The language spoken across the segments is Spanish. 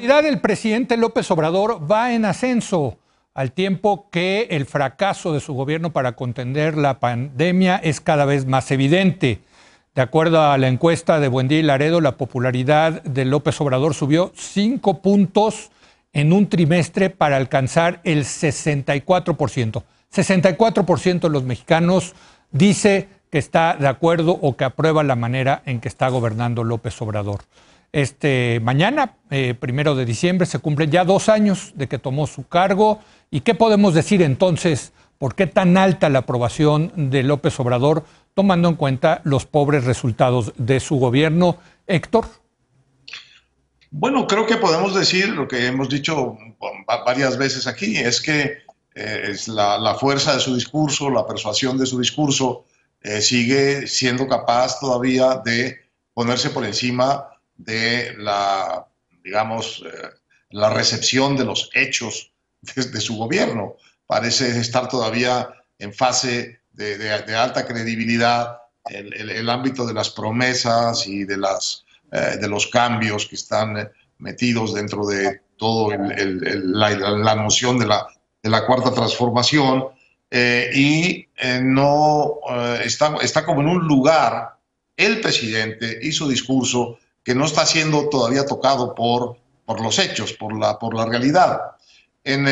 La del presidente López Obrador va en ascenso, al tiempo que el fracaso de su gobierno para contender la pandemia es cada vez más evidente. De acuerdo a la encuesta de Buendía y Laredo, la popularidad de López Obrador subió 5 puntos en un trimestre para alcanzar el 64%. 64% de los mexicanos dice que está de acuerdo o que aprueba la manera en que está gobernando López Obrador. Mañana, 1 de diciembre, se cumplen ya 2 años de que tomó su cargo. ¿Y qué podemos decir entonces? ¿Por qué tan alta la aprobación de López Obrador, tomando en cuenta los pobres resultados de su gobierno? Héctor. Bueno, creo que podemos decir lo que hemos dicho varias veces aquí, es que es la fuerza de su discurso, la persuasión de su discurso, sigue siendo capaz todavía de ponerse por encima de la, digamos, la recepción de los hechos de su gobierno. Parece estar todavía en fase de alta credibilidad el ámbito de las promesas y de los cambios que están metidos dentro de todo la noción de la cuarta transformación, está como en un lugar el presidente y su discurso que no está siendo todavía tocado por los hechos, por la realidad. En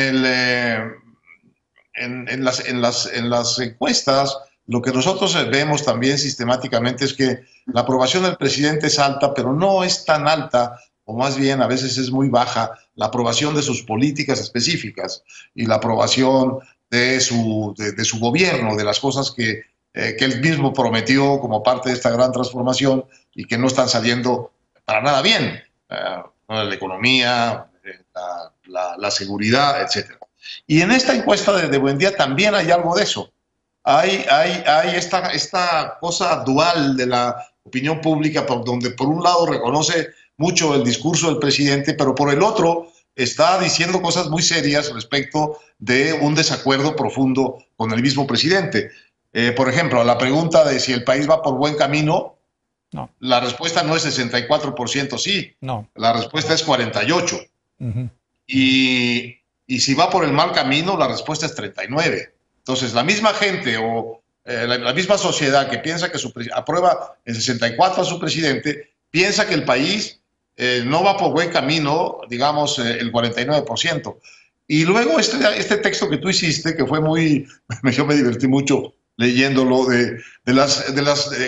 las encuestas, lo que nosotros vemos también sistemáticamente es que la aprobación del presidente es alta, pero no es tan alta, o más bien a veces es muy baja, la aprobación de sus políticas específicas y la aprobación de su gobierno, de las cosas que él mismo prometió como parte de esta gran transformación y que no están saliendo para nada bien. La economía, la seguridad, etc. Y en esta encuesta de Buendía también hay algo de eso. Hay esta cosa dual de la opinión pública, donde por un lado reconoce mucho el discurso del presidente, pero por el otro está diciendo cosas muy serias respecto de un desacuerdo profundo con el mismo presidente. Por ejemplo, a la pregunta de si el país va por buen camino, no. La respuesta no es 64% sí, no. La respuesta es 48%. Y si va por el mal camino, la respuesta es 39%. Entonces, la misma gente o la misma sociedad que piensa que aprueba el 64% a su presidente, piensa que el país no va por buen camino, digamos, el 49%. Y luego este texto que tú hiciste, que fue yo me divertí mucho leyéndolo, de las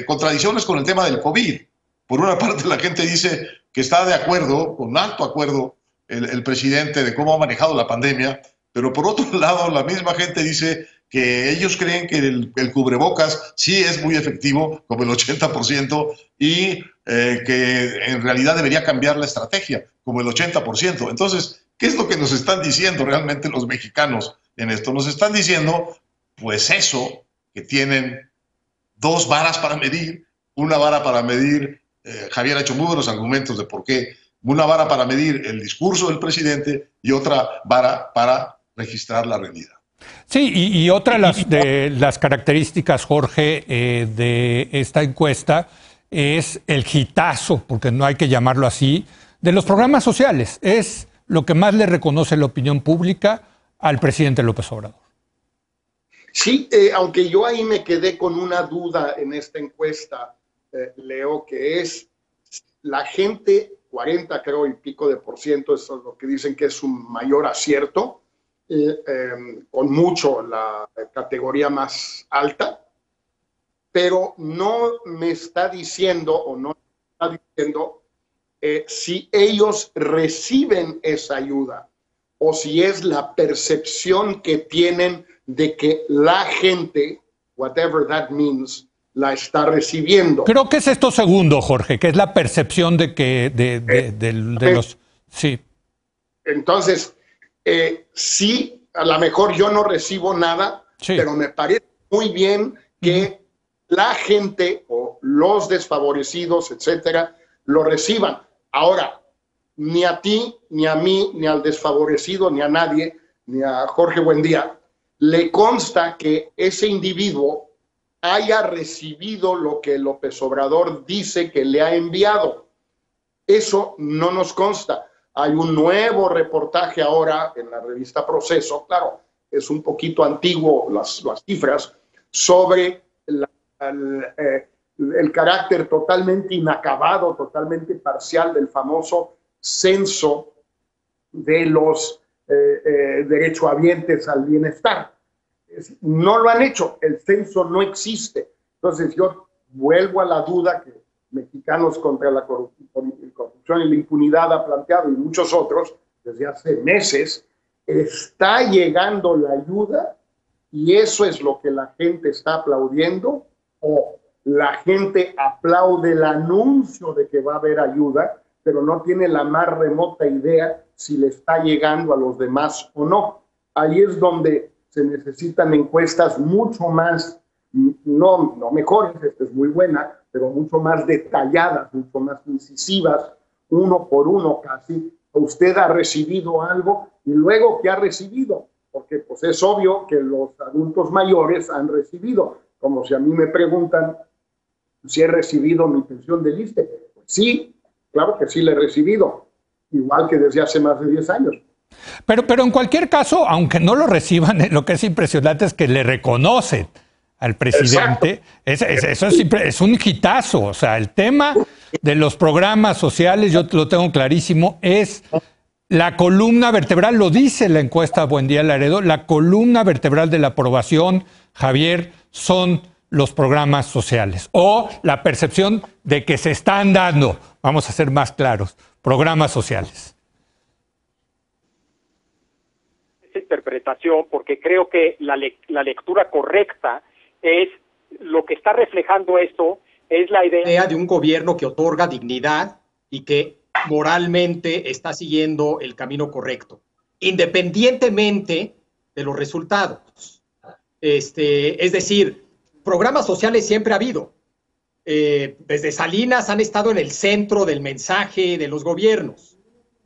contradicciones con el tema del COVID. Por una parte, la gente dice que está de acuerdo, con alto acuerdo, el presidente de cómo ha manejado la pandemia, pero por otro lado, la misma gente dice que ellos creen que el cubrebocas sí es muy efectivo, como el 80%, y que en realidad debería cambiar la estrategia, como el 80%. Entonces, ¿qué es lo que nos están diciendo realmente los mexicanos en esto? Nos están diciendo, pues eso, que tienen 2 varas para medir, una vara para medir, Javier ha hecho muy buenos argumentos de por qué, una vara para medir el discurso del presidente y otra vara para registrar la realidad. Sí, y otra de las características, Jorge, de esta encuesta es el hitazo, porque no hay que llamarlo así, de los programas sociales. Es lo que más le reconoce la opinión pública al presidente López Obrador. Sí, aunque yo ahí me quedé con una duda en esta encuesta, Leo, que es la gente, 40 creo y pico de por ciento, eso es lo que dicen que es un mayor acierto, con mucho la categoría más alta, pero no me está diciendo o no está diciendo si ellos reciben esa ayuda o si es la percepción que tienen de que la gente, whatever that means, la está recibiendo. Creo que es esto segundo, Jorge, que es la percepción de que de los... Sí. Entonces, sí, a lo mejor yo no recibo nada, sí, pero me parece muy bien que la gente o los desfavorecidos, etcétera, lo reciban. Ahora, ni a ti, ni a mí, ni al desfavorecido, ni a nadie, ni a Jorge Buendía, le consta que ese individuo haya recibido lo que López Obrador dice que le ha enviado. Eso no nos consta. Hay un nuevo reportaje ahora en la revista Proceso, claro, es un poquito antiguo las cifras, sobre el carácter totalmente inacabado, totalmente parcial del famoso censo de los derechohabientes al bienestar. No lo han hecho, el censo no existe. Entonces yo vuelvo a la duda que Mexicanos contra la Corrupción y la Impunidad ha planteado, y muchos otros, desde hace meses. Está llegando la ayuda y eso es lo que la gente está aplaudiendo, o la gente aplaude el anuncio de que va a haber ayuda, pero no tiene la más remota idea si le está llegando a los demás o no. Ahí es donde se necesitan encuestas mucho más, no mejores, esta es muy buena, pero mucho más detalladas, mucho más incisivas, uno por uno casi. Usted ha recibido algo y luego ¿qué ha recibido? Porque pues es obvio que los adultos mayores han recibido, como si a mí me preguntan si he recibido mi pensión del ISSSTE. Pues sí, claro que sí la he recibido, igual que desde hace más de 10 años. Pero en cualquier caso, aunque no lo reciban, lo que es impresionante es que le reconocen al presidente. Eso es un hitazo. O sea, el tema de los programas sociales, yo lo tengo clarísimo, es la columna vertebral, lo dice la encuesta Buendía Laredo, la columna vertebral de la aprobación, Javier, son los programas sociales, o la percepción de que se están dando, vamos a ser más claros, programas sociales. Esa interpretación, porque creo que la lectura correcta es lo que está reflejando esto, es la idea de un gobierno que otorga dignidad y que moralmente está siguiendo el camino correcto, independientemente de los resultados. Es decir, programas sociales siempre ha habido. Desde Salinas han estado en el centro del mensaje de los gobiernos,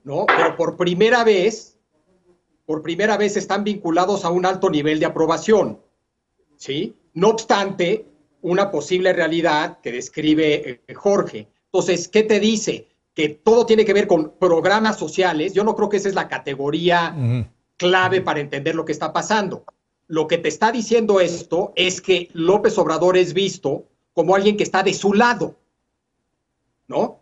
¿no? Pero por primera vez están vinculados a un alto nivel de aprobación, ¿sí? No obstante, una posible realidad que describe Jorge. Entonces, ¿qué te dice? Que todo tiene que ver con programas sociales. Yo no creo que esa es la categoría clave para entender lo que está pasando. Lo que te está diciendo esto es que López Obrador es visto como alguien que está de su lado, ¿no?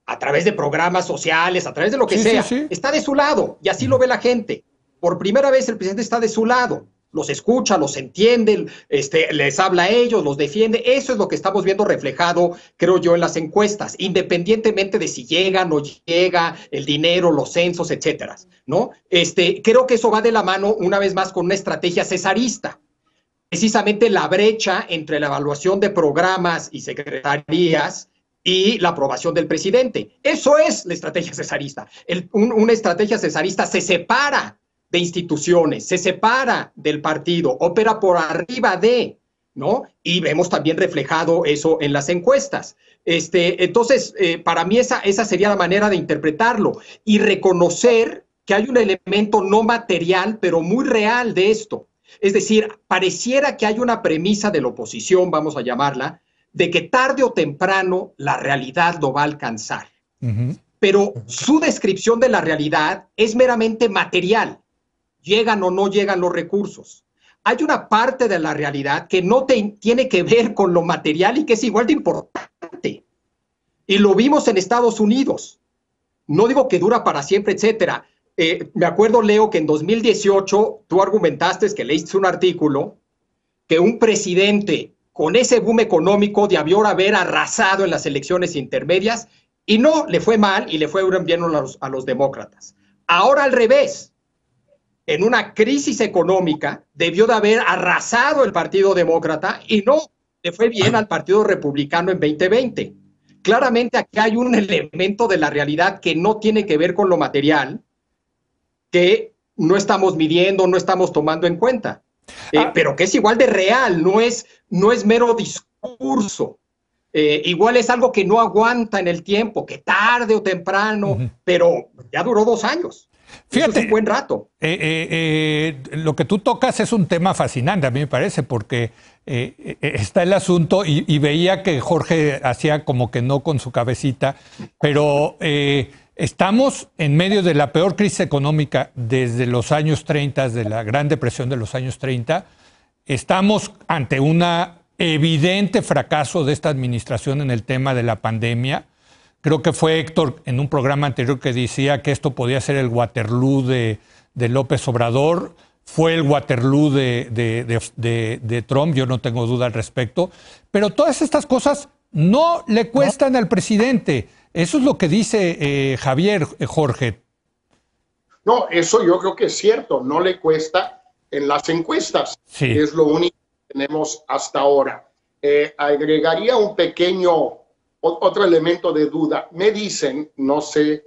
A través de programas sociales, a través de lo que sea. Sí. Está de su lado y así lo ve la gente. Por primera vez el presidente está de su lado. Los escucha, los entiende, les habla a ellos, los defiende. Eso es lo que estamos viendo reflejado, creo yo, en las encuestas, independientemente de si llega, no llega, el dinero, los censos, etcétera, ¿no? Creo que eso va de la mano, una vez más, con una estrategia cesarista. Precisamente la brecha entre la evaluación de programas y secretarías y la aprobación del presidente. Eso es la estrategia cesarista. Una estrategia cesarista se separa de instituciones, se separa del partido, opera por arriba de, ¿no? Y vemos también reflejado eso en las encuestas. Entonces, para mí esa sería la manera de interpretarlo y reconocer que hay un elemento no material, pero muy real de esto. Es decir, pareciera que hay una premisa de la oposición, vamos a llamarla, de que tarde o temprano la realidad lo va a alcanzar. Pero su descripción de la realidad es meramente material. Llegan o no llegan los recursos. Hay una parte de la realidad que no tiene que ver con lo material y que es igual de importante. Y lo vimos en Estados Unidos. No digo que dura para siempre, etcétera. Me acuerdo, Leo, que en 2018 tú argumentaste, que leíste un artículo, que un presidente con ese boom económico debió haber arrasado en las elecciones intermedias y no, le fue mal y le fue bien a los demócratas. Ahora al revés. En una crisis económica, debió de haber arrasado el Partido Demócrata y no le fue bien al Partido Republicano en 2020. Claramente aquí hay un elemento de la realidad que no tiene que ver con lo material, que no estamos midiendo, no estamos tomando en cuenta, pero que es igual de real, no es mero discurso. Igual es algo que no aguanta en el tiempo, que tarde o temprano, pero ya duró 2 años. Fíjate, eso es un buen rato. Lo que tú tocas es un tema fascinante, a mí me parece, porque está el asunto, y veía que Jorge hacía como que no con su cabecita, pero Estamos en medio de la peor crisis económica desde los años 30, de la Gran Depresión de los años 30. Estamos ante un evidente fracaso de esta administración en el tema de la pandemia. Creo que fue Héctor en un programa anterior que decía que esto podía ser el Waterloo de López Obrador. Fue el Waterloo de Trump, yo no tengo duda al respecto. Pero todas estas cosas no le cuestan al presidente. Eso es lo que dice Javier, Jorge. No, eso yo creo que es cierto. No le cuesta en las encuestas. Sí. Es lo único que tenemos hasta ahora. Agregaría un pequeño, otro elemento de duda. Me dicen, no sé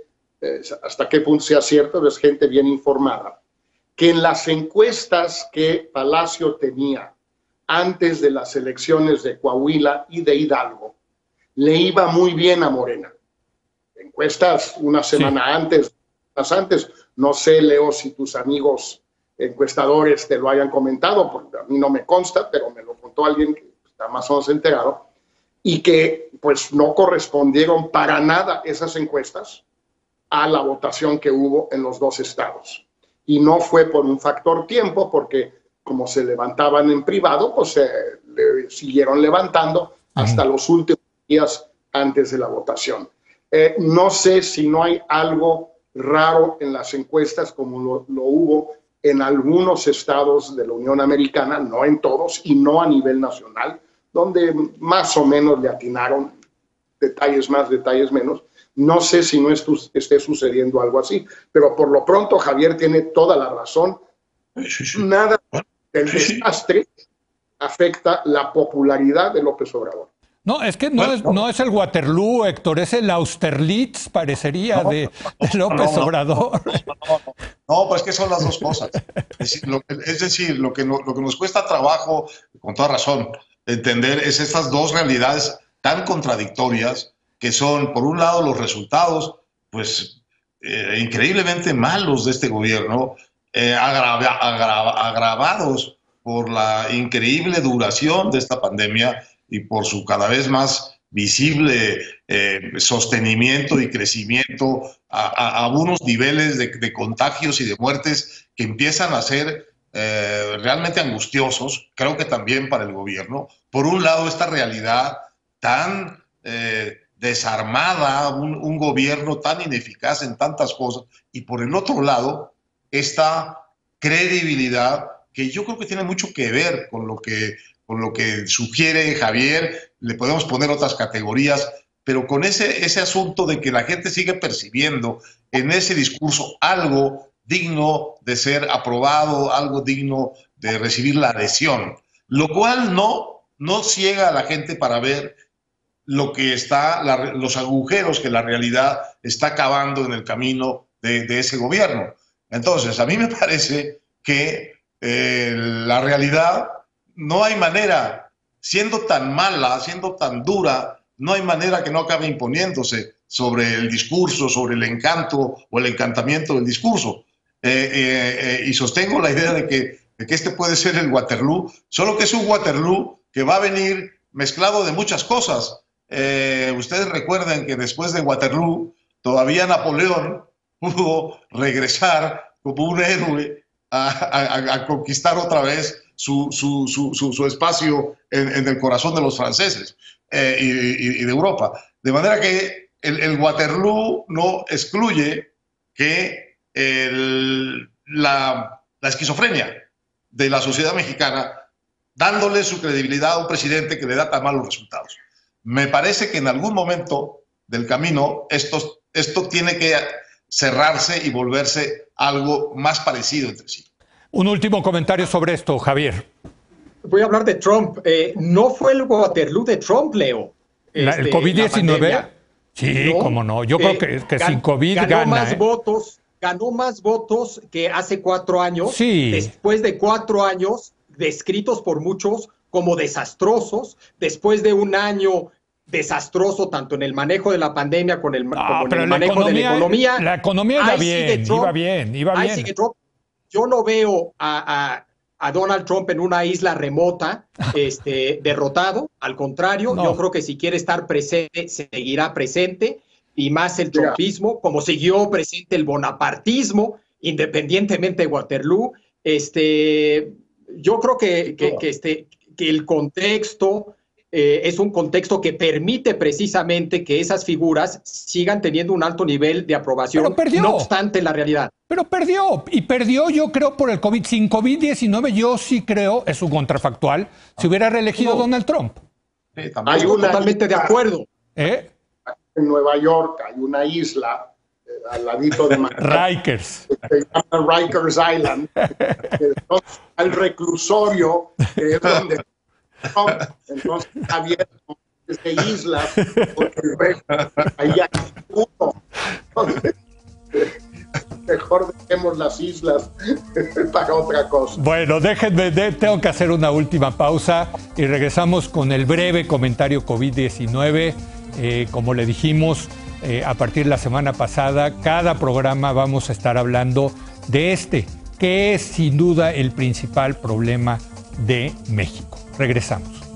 hasta qué punto sea cierto, pero es gente bien informada, que en las encuestas que Palacio tenía antes de las elecciones de Coahuila y de Hidalgo, le iba muy bien a Morena. Encuestas una semana antes, no sé, Leo, si tus amigos encuestadores te lo hayan comentado, porque a mí no me consta, pero me lo contó alguien que está más o menos enterado, y que pues no correspondieron para nada esas encuestas a la votación que hubo en los dos estados. Y no fue por un factor tiempo, porque como se levantaban en privado, pues le siguieron levantando hasta los últimos días antes de la votación. No sé si no hay algo raro en las encuestas como lo hubo en algunos estados de la Unión Americana, no en todos y no a nivel nacional, donde más o menos le atinaron, detalles más, detalles menos. No sé si no esté sucediendo algo así, pero por lo pronto Javier tiene toda la razón. Nada del desastre afecta la popularidad de López Obrador. No, es que no es el Waterloo, Héctor, es el Austerlitz, parecería, de López Obrador. No, pues que son las dos cosas. Es decir, lo que nos cuesta trabajo, con toda razón, entender es estas dos realidades tan contradictorias que son, por un lado, los resultados, pues, increíblemente malos de este gobierno, agravados por la increíble duración de esta pandemia y por su cada vez más visible sostenimiento y crecimiento a unos niveles de contagios y de muertes que empiezan a ser realmente angustiosos, creo que también para el gobierno. Por un lado, esta realidad tan desarmada, un gobierno tan ineficaz en tantas cosas, y por el otro lado, esta credibilidad que yo creo que tiene mucho que ver con lo que sugiere Javier. Le podemos poner otras categorías, pero con ese asunto de que la gente sigue percibiendo en ese discurso algo digno de ser aprobado, algo digno de recibir la adhesión, lo cual no ciega a la gente para ver lo que los agujeros que la realidad está cavando en el camino de ese gobierno. Entonces, a mí me parece que la realidad no hay manera, siendo tan mala, siendo tan dura, no hay manera que no acabe imponiéndose sobre el discurso, sobre el encanto o el encantamiento del discurso. Y sostengo la idea de que este puede ser el Waterloo, solo que es un Waterloo que va a venir mezclado de muchas cosas. Ustedes recuerden que después de Waterloo, todavía Napoleón pudo regresar como un héroe a conquistar otra vez su espacio en el corazón de los franceses y de Europa. De manera que el Waterloo no excluye que la esquizofrenia de la sociedad mexicana, dándole su credibilidad a un presidente que le da tan malos resultados. Me parece que en algún momento del camino esto tiene que cerrarse y volverse algo más parecido entre sí. Un último comentario sobre esto, Javier. Voy a hablar de Trump. No fue el Waterloo de Trump, Leo. ¿El COVID-19? Sí, no, cómo no. Yo creo que sin COVID ganó más votos que hace 4 años. Sí. Después de 4 años descritos por muchos como desastrosos, después de un año desastroso tanto en el manejo de la pandemia como en el manejo de la economía. La economía iba bien. Sigue Trump. Yo no veo a Donald Trump en una isla remota derrotado. Al contrario, yo creo que si quiere estar presente, seguirá presente. y más el trumpismo, como siguió presente el bonapartismo, independientemente de Waterloo. Yo creo que el contexto es un contexto que permite precisamente que esas figuras sigan teniendo un alto nivel de aprobación, no obstante la realidad. Pero perdió, y perdió yo creo por el COVID. Sin COVID-19 yo sí creo, es un contrafactual, se hubiera reelegido Donald Trump. Sí, hay totalmente de acuerdo. En Nueva York hay una isla al ladito de Rikers. Se llama Rikers Island. Al reclusorio, que es donde entonces abierto desde islas, porque ahí hay uno. Mejor dejemos las islas para otra cosa. Bueno, déjenme, tengo que hacer una última pausa y regresamos con el breve comentario COVID-19. Como le dijimos, a partir de la semana pasada, cada programa vamos a estar hablando de que es sin duda el principal problema de México. Regresamos.